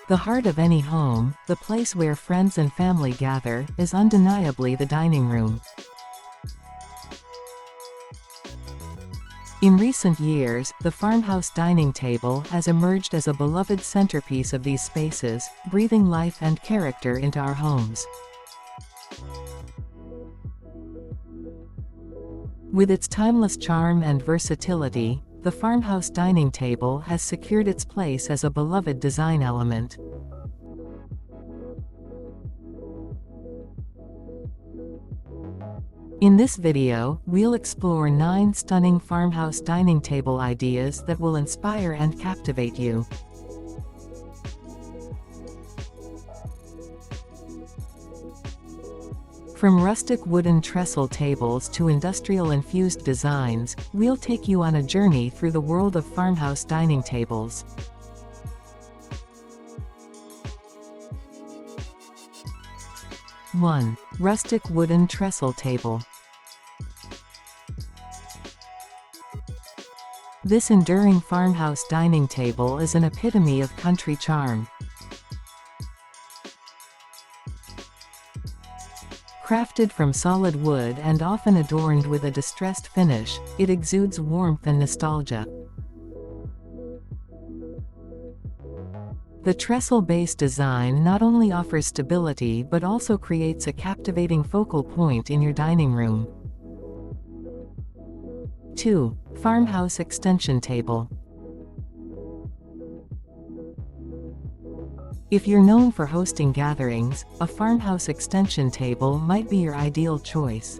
The heart of any home, the place where friends and family gather, is undeniably the dining room. In recent years, the farmhouse dining table has emerged as a beloved centerpiece of these spaces, breathing life and character into our homes. With its timeless charm and versatility, the farmhouse dining table has secured its place as a beloved design element. In this video, we'll explore 9 stunning farmhouse dining table ideas that will inspire and captivate you. From rustic wooden trestle tables to industrial-infused designs, we'll take you on a journey through the world of farmhouse dining tables. One. Rustic wooden trestle table. This enduring farmhouse dining table is an epitome of country charm. Crafted from solid wood and often adorned with a distressed finish, it exudes warmth and nostalgia. The trestle-based design not only offers stability but also creates a captivating focal point in your dining room. 2. Farmhouse extension table. If you're known for hosting gatherings, a farmhouse extension table might be your ideal choice.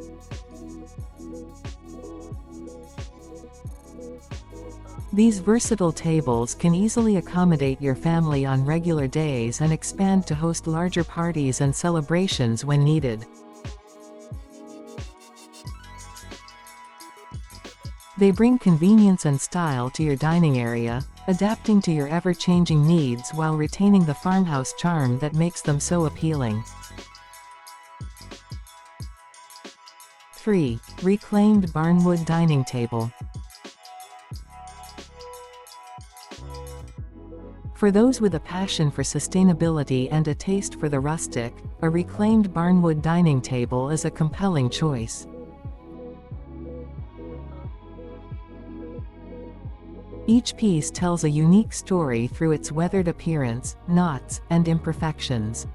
These versatile tables can easily accommodate your family on regular days and expand to host larger parties and celebrations when needed. They bring convenience and style to your dining area, adapting to your ever-changing needs while retaining the farmhouse charm that makes them so appealing. 3. Reclaimed Barnwood dining table. For those with a passion for sustainability and a taste for the rustic, a reclaimed Barnwood dining table is a compelling choice. Each piece tells a unique story through its weathered appearance, knots, and imperfections.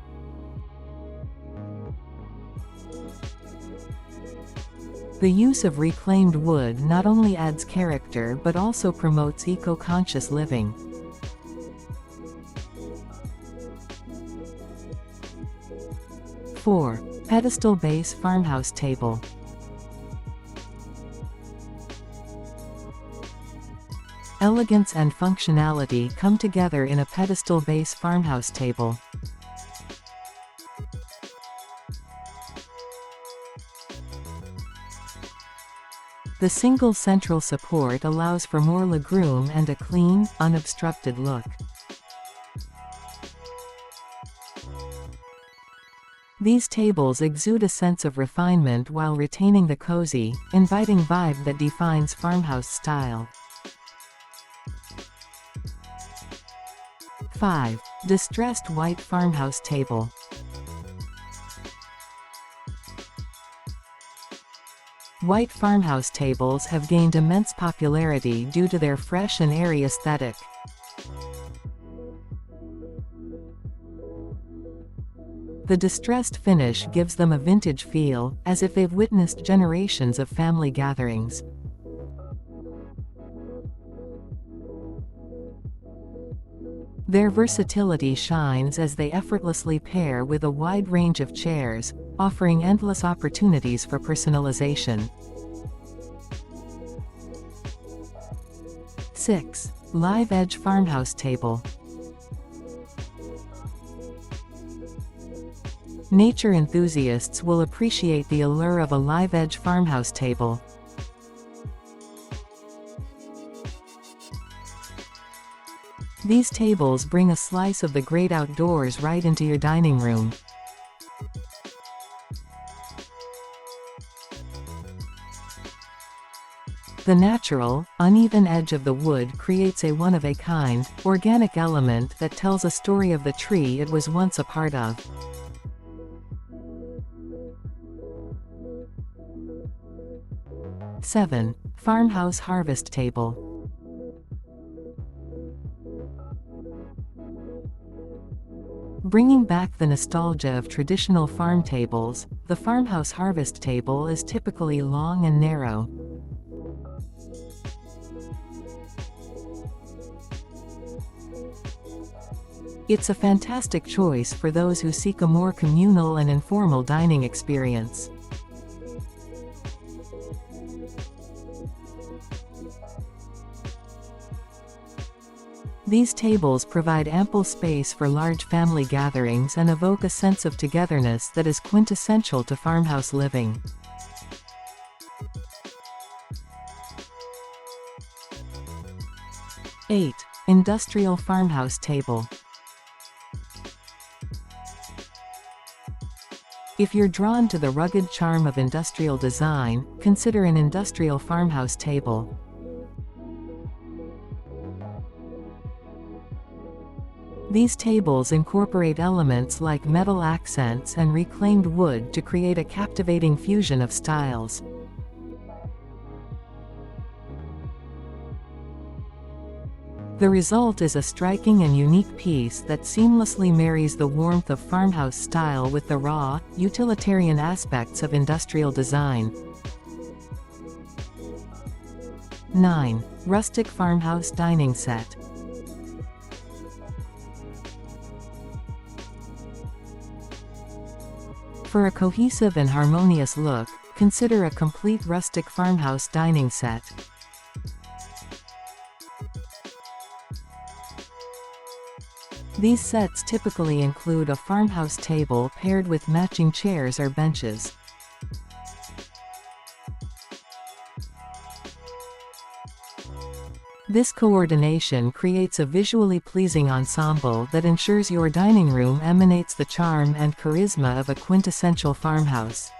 The use of reclaimed wood not only adds character but also promotes eco-conscious living. 4. Pedestal base farmhouse table. Elegance and functionality come together in a pedestal base farmhouse table. The single central support allows for more legroom and a clean, unobstructed look. These tables exude a sense of refinement while retaining the cozy, inviting vibe that defines farmhouse style. 5. Distressed white farmhouse table. White farmhouse tables have gained immense popularity due to their fresh and airy aesthetic. The distressed finish gives them a vintage feel, as if they've witnessed generations of family gatherings. Their versatility shines as they effortlessly pair with a wide range of chairs, offering endless opportunities for personalization. 6. Live edge farmhouse table. Nature enthusiasts will appreciate the allure of a live edge farmhouse table. These tables bring a slice of the great outdoors right into your dining room. The natural, uneven edge of the wood creates a one-of-a-kind, organic element that tells a story of the tree it was once a part of. 7. Farmhouse harvest table. Bringing back the nostalgia of traditional farm tables, the farmhouse harvest table is typically long and narrow. It's a fantastic choice for those who seek a more communal and informal dining experience. These tables provide ample space for large family gatherings and evoke a sense of togetherness that is quintessential to farmhouse living. 8. Industrial farmhouse table. If you're drawn to the rugged charm of industrial design, consider an industrial farmhouse table. These tables incorporate elements like metal accents and reclaimed wood to create a captivating fusion of styles. The result is a striking and unique piece that seamlessly marries the warmth of farmhouse style with the raw, utilitarian aspects of industrial design. 9. Rustic farmhouse dining set. For a cohesive and harmonious look, consider a complete rustic farmhouse dining set. These sets typically include a farmhouse table paired with matching chairs or benches. This coordination creates a visually pleasing ensemble that ensures your dining room emanates the charm and charisma of a quintessential farmhouse.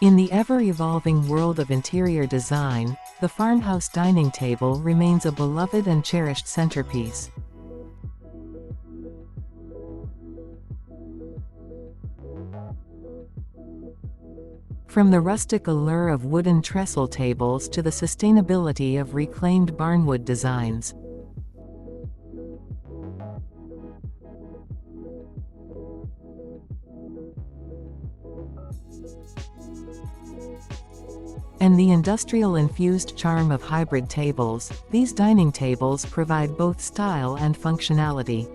In the ever-evolving world of interior design, the farmhouse dining table remains a beloved and cherished centerpiece. From the rustic allure of wooden trestle tables to the sustainability of reclaimed barnwood designs. And the industrial-infused charm of hybrid tables, these dining tables provide both style and functionality.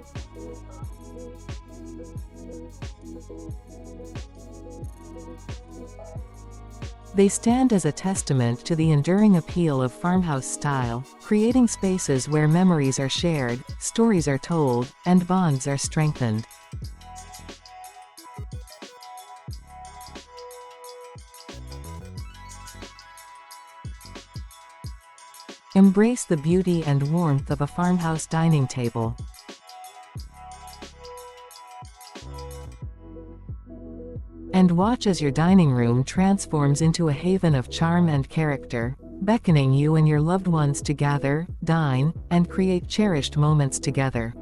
They stand as a testament to the enduring appeal of farmhouse style, creating spaces where memories are shared, stories are told, and bonds are strengthened. Embrace the beauty and warmth of a farmhouse dining table. And watch as your dining room transforms into a haven of charm and character, beckoning you and your loved ones to gather, dine, and create cherished moments together.